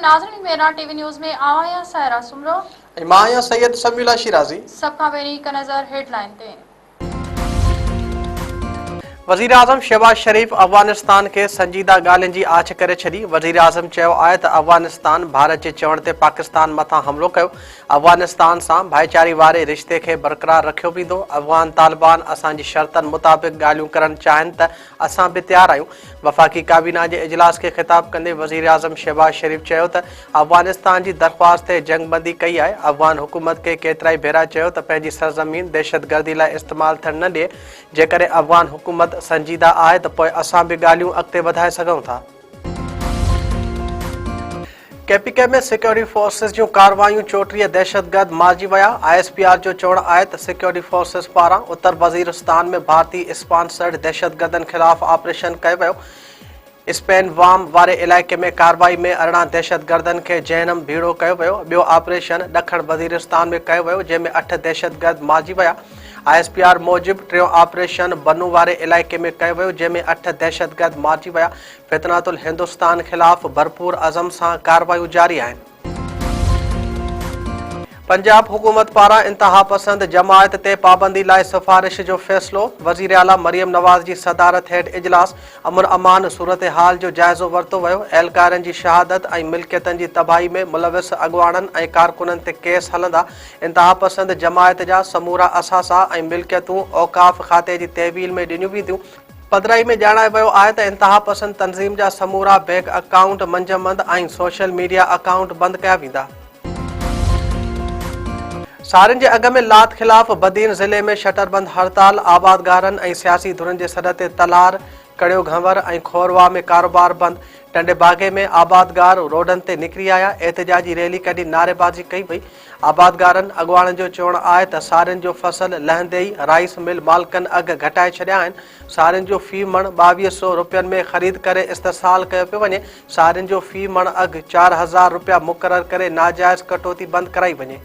नाज़रीन मेरा TV news में आया सायरा सुमरो मां आहियां सैयद समीउल्लाह शिराज़ी। सब खां पहिरीं हिकु नज़र हेडलाइन ते। वज़ीर आज़म शहबाज शरीफ़ अफ़गानिस्तान के संजीदा ॻाल्हियुनि जी आछ करे छॾी। वज़ीर आज़म चयो आहे त अफ़गानिस्तान भारत जे चवण ते पाकिस्तान मथां हमलो कयो। अफ़गानिस्तान सां भाईचारे वारे रिश्ते खे बरक़रार रखियो वेंदो। अफ़गान तालिबान असांजी शर्तनि मुताबिक़ ॻाल्हियूं करणु चाहिनि त असां बि तयारु आहियूं। वफ़ाक़ी काबीना जे इजलास खे ख़िताब कंदे वज़ीर आज़म शहबाज शरीफ़ चयो त अफ़गानिस्तान जी दरख़्वास्त ते जंगबंदी कई आहे। अफ़गान हुकूमत खे केतिरा ई भेरा चयो त पंहिंजी सरज़मीन दहशतगर्दी लाइ इस्तेमालु थियणु न ॾिए। जेकॾहिं अफ़गान हुकूमत संजीदा आहे त पोइ असां बि ॻाल्हियूं अॻिते वधाए सघूं था। केपीके में सिक्योरिटी फोर्सिस जूं कार्रवायूं 34 दहशतगर्द मारिजी विया। ISPR जो चवणु आहे त सिक्योरिटी फोर्सिस पारां उत्तर वज़ीरिस्तान में भारतीय स्पॉन्सर्ड दहशतगर्दनि ख़िलाफ़ ऑपरेशन कयो वियो। स्पेन वाम वारे इलाइक़े में कार्रवाई में 18 दहशतगर्दनि खे जहनम भीड़ो कयो वियो। ॿियो ऑपरेशन ॾखण वज़ीरिस्तान में कयो वियो जंहिंमें 8 दहशतगर्द मारिजी विया। ISPR मूजिबि टियों ऑपरेशन बनू वारे इलाइक़े में कयो वियो जंहिंमें 8 दहशतगर्द मारिजी विया। फितनातुल हिंदुस्तान ख़िलाफ़ भरपूर अज़म सां कार्रवायूं जारी आहिनि। पंजाब हुकूमत पारां इंतहा पसंद जमायत ते पाबंदी लाइ सिफ़ारिश जो फ़ैसिलो। वज़ीर आला मरियम नवाज़ जी सदारत हेठि इजलास अमन अमान सूरत हाल जो जाइज़ो वरितो वियो। एहलकारनि जी शहादत ऐं मिल्कियतनि जी तबाही में मुलविस अॻुवाणनि ऐं कारकुननि ते केस हलंदा। इंतहा पसंद जमायत जा समूरा असासा ऐं मिल्कियतूं औक़ाफ़ खाते जी तहवील में ॾिनियूं वेंदियूं। पधिराई में ॼाणायो वियो आहे त इंतहा पसंद तंज़ीम जा समूरा बैंक अकाउंट मंजमंद ऐं सोशल मीडिया अकाउंट बंदि कया वेंदा। सारियुनि जे अघ में लात ख़िलाफ़ बदीन ज़िले में शटरबंद हड़ताल। आबादगारनि ऐं सियासी धुरनि जे सॾ ते तलार कड़ियो घंवर ऐं खोरवा में कारोबार बंदि। टंडे बागे में आबादगार रोडनि ते निकिरी आया। एहतिजाजी रैली कढी नारेबाज़ी कई वई। आबादगारनि अॻुवाणनि जो चवणु आहे त सारियुनि जो फसल लहंदे ई राइस मिल मालिकनि अघ घटाए छॾिया आहिनि। सारियुनि जो फ़ी मण 2200 रुपयनि में ख़रीद करे इस्तेसाल कयो पियो वञे। सारियुनि जो फ़ी मण अघ 4000 रुपया मुक़ररु करे नाजाइज़ कटौती बंदि कराई वञे।